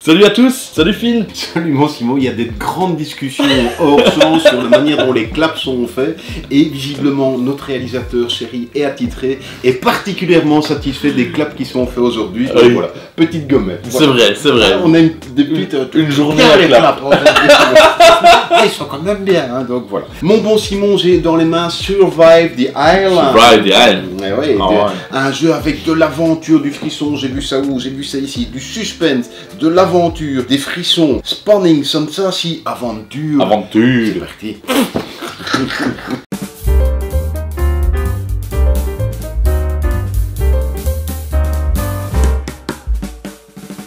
Salut à tous, salut Phil. Salut mon Simon, il y a des grandes discussions hors champ sur la manière dont les claps sont faits et visiblement notre réalisateur chéri et attitré est particulièrement satisfait des claps qui sont faits aujourd'hui. Oui. Voilà, petite gommette. C'est Voilà. vrai, c'est vrai. On a des petites, une journée bien à les clap. claps. Ils sont quand même bien, hein, donc voilà. Mon bon Simon, j'ai dans les mains Survive the Island. Survive the Island. Ouais, Ah ouais. un jeu avec de l'aventure, du frisson, j'ai vu ça où, j'ai vu ça ici, du suspense, de l'aventure, des frissons, spanning, comme ça, si, aventure. Aventure. C'est parti.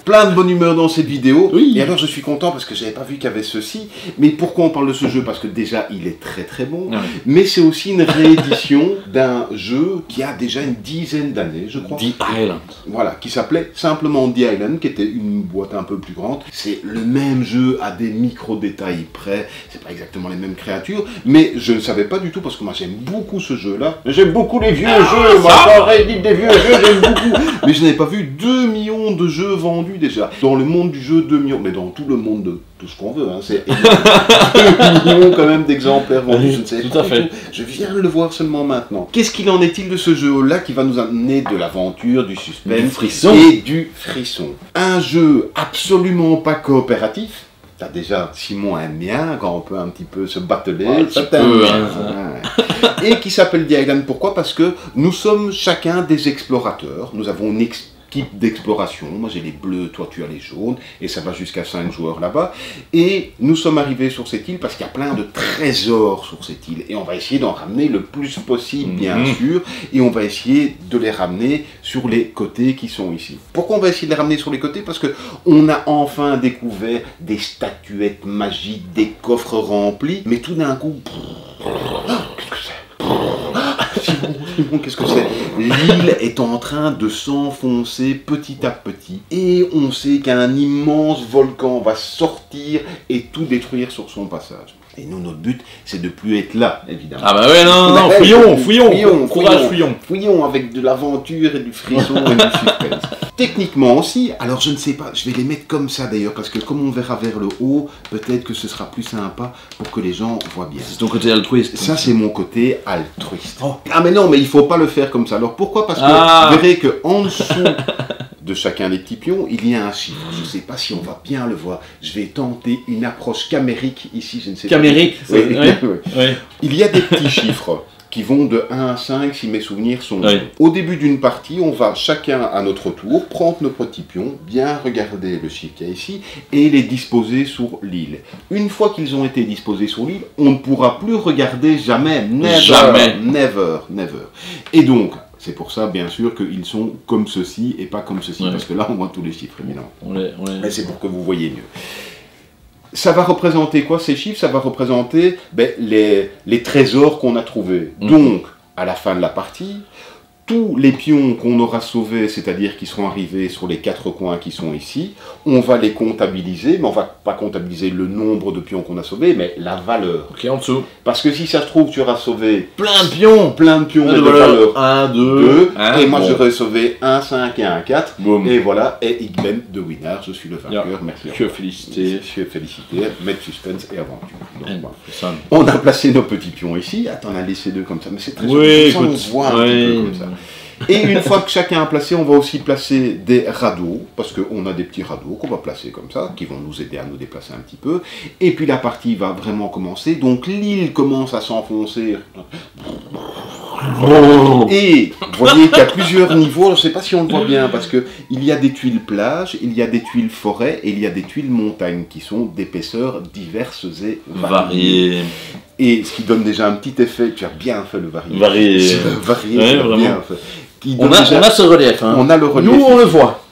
Plein de bonne humeur dans cette vidéo. Oui. Et alors je suis content parce que j'avais pas vu qu'il y avait ceci. Mais pourquoi on parle de ce jeu? Parce que déjà il est très très bon. Oui. Mais c'est aussi une réédition d'un jeu qui a déjà une dizaine d'années, je crois. The Island. Voilà, qui s'appelait simplement The Island, qui était une boîte un peu plus grande. C'est le même jeu à des micro-détails près. C'est pas exactement les mêmes créatures. Mais je ne savais pas du tout parce que moi j'aime beaucoup ce jeu-là. J'aime beaucoup les vieux jeux. Moi quand on réédite des vieux jeux, j'aime beaucoup. Mais je n'avais pas vu 2 millions de jeux vendus déjà. Dans le monde du jeu, 2 millions, mais dans tout le monde de tout ce qu'on veut, hein, c'est 2 millions quand même d'exemplaires vendus, je ne sais Tout pas à fait. du tout. Je viens de le voir seulement maintenant. Qu'est-ce qu'il en est-il de ce jeu-là qui va nous amener de l'aventure, du suspense, Du frisson. et du frisson? Un jeu absolument pas coopératif. T'as déjà, Simon aime bien quand on peut un petit peu se batteler, Ouais, un ça petit t'aime peu, bien, hein. ça. Ouais. Et qui s'appelle The Island, pourquoi? Parce que nous sommes chacun des explorateurs, nous avons une équipe d'exploration, moi j'ai les bleus, toi tu as les jaunes, et ça va jusqu'à 5 joueurs là-bas, et nous sommes arrivés sur cette île parce qu'il y a plein de trésors sur cette île, et on va essayer d'en ramener le plus possible, bien sûr, et on va essayer de les ramener sur les côtés qui sont ici. Pourquoi on va essayer de les ramener sur les côtés? Parce que on a enfin découvert des statuettes magiques, des coffres remplis, mais tout d'un coup... Qu'est-ce que c'est? Simon, qu'est-ce que c'est? L'île est en train de s'enfoncer petit à petit et on sait qu'un immense volcan va sortir et tout détruire sur son passage. Et nous, notre but, c'est de plus être là, évidemment. Ah bah ouais, non, fouillons, courage, fouillons. Fouillons avec de l'aventure et du frisson et du suspense. Techniquement aussi, alors je ne sais pas, je vais les mettre comme ça d'ailleurs, parce que comme on verra vers le haut, peut-être que ce sera plus sympa pour que les gens voient bien. C'est ton côté altruiste. Ça, c'est mon côté altruiste. Oh. Ah mais non, mais il faut pas le faire comme ça. Alors pourquoi? Parce que vous verrez qu'en dessous de chacun des petits pions, il y a un chiffre. Je ne sais pas si on va bien le voir. Je vais tenter une approche camérique ici, je ne sais pas. Camérique, Oui, oui. oui. Oui. Il y a des petits chiffres qui vont de 1 à 5 si mes souvenirs sont Oui. bons. Au début d'une partie, on va chacun à notre tour prendre nos petits pions, bien regarder le chiffre qu'il y a ici et les disposer sur l'île. Une fois qu'ils ont été disposés sur l'île, on ne pourra plus regarder jamais, never, Jamais. never, never. Et donc, c'est pour ça, bien sûr, qu'ils sont comme ceci et pas comme ceci, Ouais. parce que là, on voit tous les chiffres, évidemment. Mais c'est pour que vous voyez mieux. Ça va représenter quoi, ces chiffres? Ça va représenter les trésors qu'on a trouvés. Donc, à la fin de la partie, tous les pions qu'on aura sauvés, c'est-à-dire qui seront arrivés sur les 4 coins qui sont ici, on va les comptabiliser, mais on va pas comptabiliser le nombre de pions qu'on a sauvés, mais la valeur. Ok, en dessous. Parce que si ça se trouve, tu auras sauvé Plein de pions. plein de pions De de valeur. valeur 1, 2, 2, et moi bon. j'aurais sauvé un 5 et un 4, Boum. et voilà, et ik ben de winner, je suis le vainqueur, Ja. merci. Que félicité. Je suis félicité, mettre suspense et aventure. Donc, voilà. C'est ça. On a placé nos petits pions ici, attends, on a laissé 2 comme ça, mais c'est très Oui, joli, comme ça, écoute, on voit un petit peu oui. comme ça. Et une fois que chacun a placé, on va aussi placer des radeaux, parce qu'on a des petits radeaux qu'on va placer comme ça, qui vont nous aider à nous déplacer un petit peu. Et puis la partie va vraiment commencer, donc l'île commence à s'enfoncer. Et vous voyez qu'il y a plusieurs niveaux, je ne sais pas si on le voit bien, parce qu'il y a des tuiles plage, il y a des tuiles forêt, et il y a des tuiles montagne, qui sont d'épaisseurs diverses et variées. Varié. Et ce qui donne déjà un petit effet, tu as bien fait le varié. Varié. Varié, Ouais, tu as vraiment. bien fait. Qui On donne déjà- a ce relief. Hein. on a le relief. Nous, on le voit.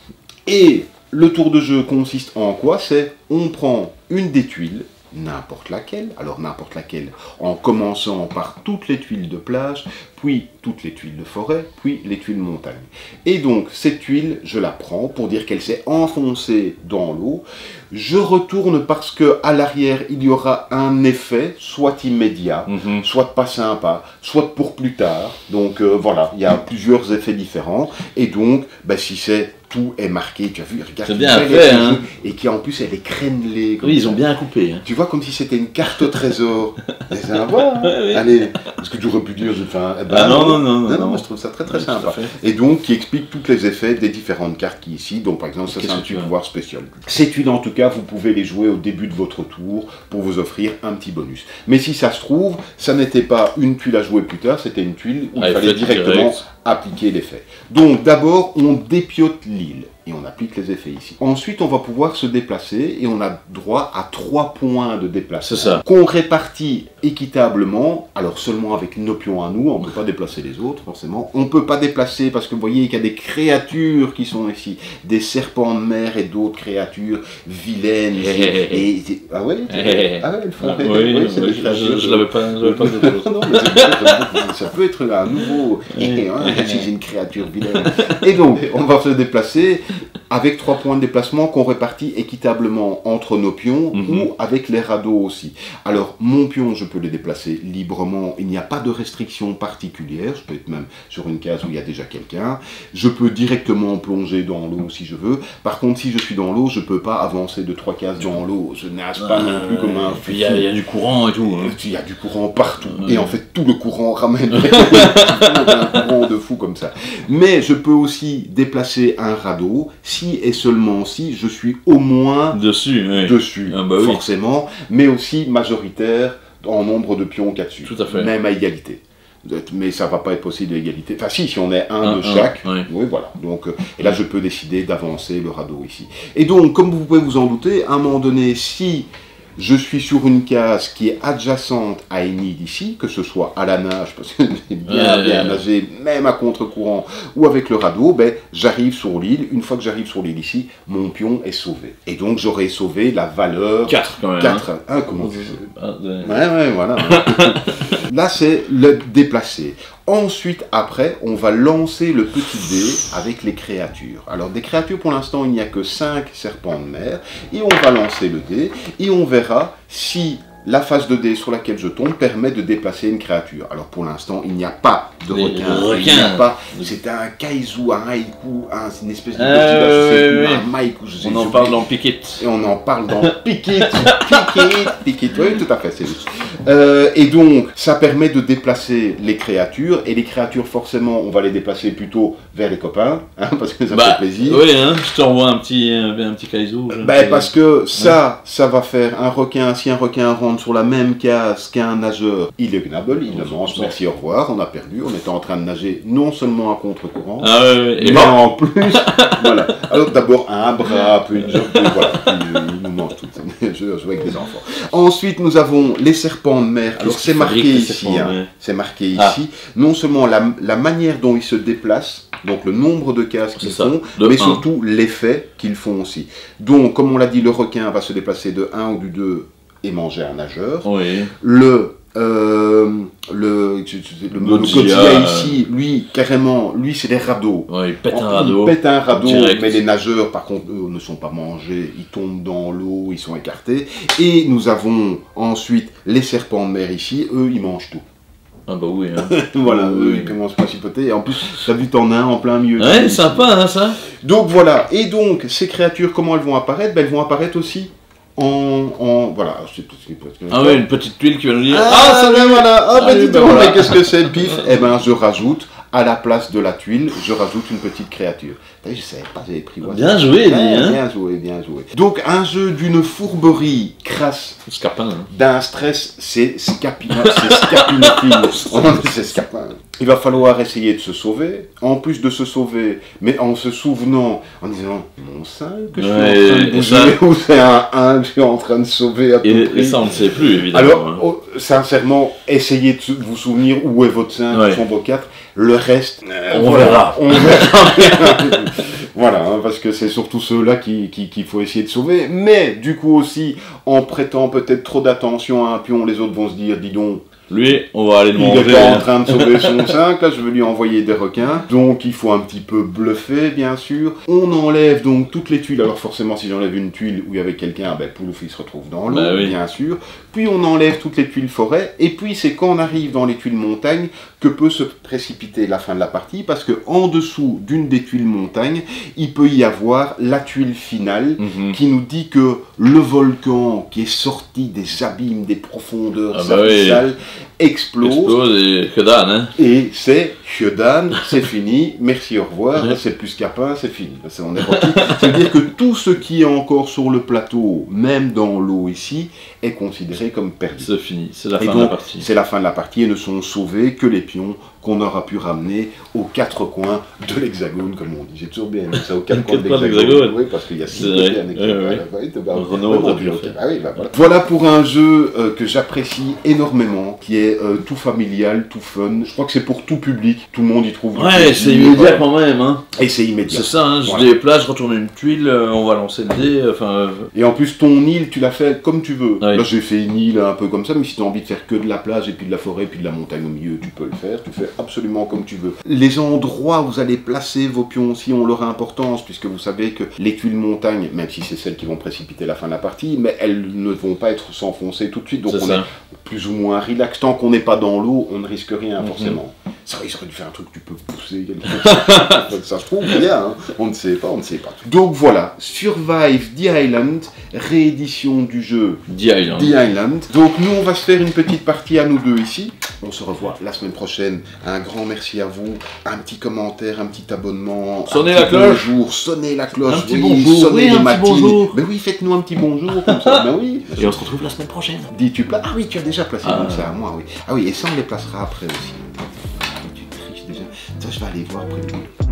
Et le tour de jeu consiste en quoi? C'est on prend une des tuiles, n'importe laquelle, alors n'importe laquelle, en commençant par toutes les tuiles de plage, puis toutes les tuiles de forêt, puis les tuiles montagne. Et donc, cette tuile, je la prends pour dire qu'elle s'est enfoncée dans l'eau. Je retourne parce que à l'arrière, il y aura un effet, soit immédiat, soit pas sympa, soit pour plus tard. Donc voilà, il y a plusieurs effets différents. Et donc, si c'est tout est marqué, tu as vu, regarde, C'est bien fait, hein. et qui en plus elle est crénelée. Comme Oui, ils ça. ont bien coupé. Hein. Tu vois, comme si c'était une carte au trésor. C'est sympa, hein. Ouais, oui. Allez, parce que tu aurais pu dire, enfin, Non. moi je trouve ça très très Oui, sympa. tout à fait. Et donc, qui explique tous les effets des différentes cartes qui ici. Donc, par exemple, ça c'est Qu'est-ce un que tu petit as pouvoir spécial. Ces tuiles, en tout cas, vous pouvez les jouer au début de votre tour pour vous offrir un petit bonus. Mais si ça se trouve, ça n'était pas une tuile à jouer plus tard, c'était une tuile où il fallait directement appliquer l'effet. Donc, d'abord, on dépiote l'île. Et on applique les effets ici. Ensuite, on va pouvoir se déplacer et on a droit à 3 points de déplacement. C'est ça. Qu'on répartit équitablement, alors seulement avec nos pions à nous, on ne peut pas déplacer les autres forcément. On ne peut pas déplacer parce que vous voyez qu'il y a des créatures qui sont ici, des serpents de mer et d'autres créatures vilaines. Ah ouais, elles font c'est des créatures. Je l'avais pas de Non, mais ça peut être un nouveau. C'est une créature vilaine. Et donc, on va se déplacer avec 3 points de déplacement qu'on répartit équitablement entre nos pions ou avec les radeaux aussi. Alors, mon pion, je peux le déplacer librement, il n'y a pas de restriction particulière, je peux être même sur une case où il y a déjà quelqu'un, je peux directement plonger dans l'eau si je veux, par contre, si je suis dans l'eau, je ne peux pas avancer de 3 cases dans l'eau, je nage pas non plus comme un fou. Il y a du courant et tout. Hein. Il y a du courant partout, et en fait, tout le courant ramène un courant de fou comme ça. Mais je peux aussi déplacer un radeau, si et seulement si je suis au moins dessus, forcément, mais aussi majoritaire en nombre de pions qu'il y a dessus. Tout à fait. Même à égalité. Mais ça ne va pas être possible à égalité. Enfin si on est un de chaque, oui voilà. Donc, et là je peux décider d'avancer le radeau ici. Et donc, comme vous pouvez vous en douter, à un moment donné, si je suis sur une case qui est adjacente à une île ici, que ce soit à la nage, parce que j'ai bien nagé, même à contre-courant, ou avec le radeau, ben, j'arrive sur l'île. Une fois que j'arrive sur l'île ici, mon pion est sauvé. Et donc j'aurai sauvé la valeur 4 quand même. 4. Hein, comment tu sais Ouais, voilà. Là, c'est le déplacer. Ensuite, après, on va lancer le petit dé avec les créatures. Alors, des créatures, pour l'instant, il n'y a que 5 serpents de mer. Et on va lancer le dé et on verra si la face de dé sur laquelle je tombe permet de déplacer une créature. Alors, pour l'instant, il n'y a pas de requin. Il n'y a pas. C'est un kaizu, un haïku, une espèce de petit un maïku. On en parle dans Piquet. Et on en parle dans Piquet. Piquet. Oui, tout à fait, c'est juste. Et donc, ça permet de déplacer les créatures. Et les créatures, forcément, on va les déplacer plutôt vers les copains, hein, parce que ça fait plaisir. Oui, hein, je t'envoie un petit kaizu. Parce que ça va faire un requin. Si un requin rentre sur la même case qu'un nageur illégnable, il le mange, merci, au revoir, on a perdu, on était en train de nager non seulement à contre-courant, mais en plus, voilà. Alors d'abord un bras, puis une jambe, voilà, il nous mange tout, je joue avec des enfants. Ensuite, nous avons les serpents de mer, alors c'est marqué ici, c'est marqué ici, non seulement la manière dont ils se déplacent, donc le nombre de cases qu'ils font, mais surtout l'effet qu'ils font aussi. Donc, comme on l'a dit, le requin va se déplacer de 1 ou du 2 et manger un nageur. Oui. Le Godzilla ici, lui, carrément, lui c'est des radeaux. Ouais, il pète un radeau. Il pète un radeau, mais les nageurs, par contre, eux, ne sont pas mangés, ils tombent dans l'eau, ils sont écartés. Et nous avons ensuite les serpents de mer ici, eux, ils mangent tout. Ah bah oui, hein. Voilà, ils commencent à chipoter, et en plus, t'as vu, t'en as un en plein milieu. Ouais, sympa, hein, ça. Donc voilà, et donc, ces créatures, comment elles vont apparaître? Elles vont apparaître aussi voilà, ah oui, une petite tuile qui va nous dire ça vient, voilà, mais qu'est-ce que c'est, pif? Eh ben, je rajoute, à la place de la tuile, je rajoute une petite créature. Je savais pas, j'avais pris. Bien joué, hein. Bien joué. Donc, un jeu d'une fourberie crasse, Scapin, hein. d'un stress, c'est scapinophile. C'est scapin. Il va falloir essayer de se sauver, en plus de se sauver, mais en se souvenant, en disant, mon 5 que je suis en train de bouger, ou c'est un 1 que je suis en train de sauver à tout prix. Et ça, on ne sait plus, évidemment. Alors, sincèrement, essayez de vous souvenir où est votre 5, où sont vos 4, le reste, on verra. Voilà, hein, parce que c'est surtout ceux-là qu'il faut essayer de sauver, mais du coup aussi, en prêtant peut-être trop d'attention à un pion, les autres vont se dire, dis donc, Lui, on va aller le Il manger. est pas en train de sauver son 5, là je vais lui envoyer des requins. Donc il faut un petit peu bluffer, bien sûr. On enlève donc toutes les tuiles. Alors forcément, si j'enlève une tuile où il y avait quelqu'un, ben Poulouf il se retrouve dans l'eau, Bah oui. bien sûr. Puis on enlève toutes les tuiles forêt. Et puis c'est quand on arrive dans les tuiles montagne que peut se précipiter la fin de la partie. Parce que en dessous d'une des tuiles montagne, il peut y avoir la tuile finale qui nous dit que le volcan qui est sorti des abîmes, des profondeurs abyssales, explose et que dalle, hein. et c'est Hyodan, c'est fini, merci, au revoir, c'est plus qu'un c'est fini, on est requis. C'est-à-dire que tout ce qui est encore sur le plateau, même dans l'eau ici, est considéré comme perdu. C'est fini, c'est la Et fin donc, de la partie. c'est la fin de la partie et ne sont sauvés que les pions qu'on aura pu ramener aux quatre coins de l'hexagone, comme on dit. J'ai toujours bien aimé ça, aux quatre coins de l'hexagone. Oui, parce qu'il y a 6 côtés un hexagone. Voilà pour un jeu que j'apprécie énormément, qui est tout familial, tout fun. Je crois que c'est pour tout public, tout le monde y trouve du Ouais, c'est immédiat quand même, hein. Et c'est immédiat. C'est ça, hein, je Voilà. déplace, je retourne une tuile, on va lancer le dé, enfin... Et en plus, ton île, tu l'as fait comme tu veux. Oui. Là, j'ai fait une île un peu comme ça, mais si tu as envie de faire que de la plage et puis de la forêt, puis de la montagne au milieu, tu peux le faire. Tu fais absolument comme tu veux. Les endroits où vous allez placer vos pions aussi ont leur importance, puisque vous savez que les tuiles montagne, même si c'est celles qui vont précipiter la fin de la partie, mais elles ne vont pas être s'enfoncer tout de suite. Donc on est plus ou moins relax. Tant qu'on n'est pas dans l'eau, on ne risque rien forcément. Ça, il serait dû faire un truc que tu peux pousser quelque chose. Ça se trouve bien, hein. On ne sait pas, on ne sait pas. Donc voilà, Survive the Island, réédition du jeu The Island. The Island. Donc nous, on va se faire une petite partie à nous deux ici. On se revoit la semaine prochaine. Un grand merci à vous. Un petit commentaire, un petit abonnement. Sonnez la cloche. Bonjour, sonnez la cloche. Un petit oui, bonjour. Sonnez Oui, les un petit matines. bonjour. Mais oui, faites-nous un petit bonjour comme ça. Ben oui. Et on se retrouve la semaine prochaine. Dis-tu places. Ah oui, tu as déjà placé donc ça à moi, oui. Ah oui, et ça on les placera après aussi. Tu triches déjà. Ça, je vais aller voir après tout.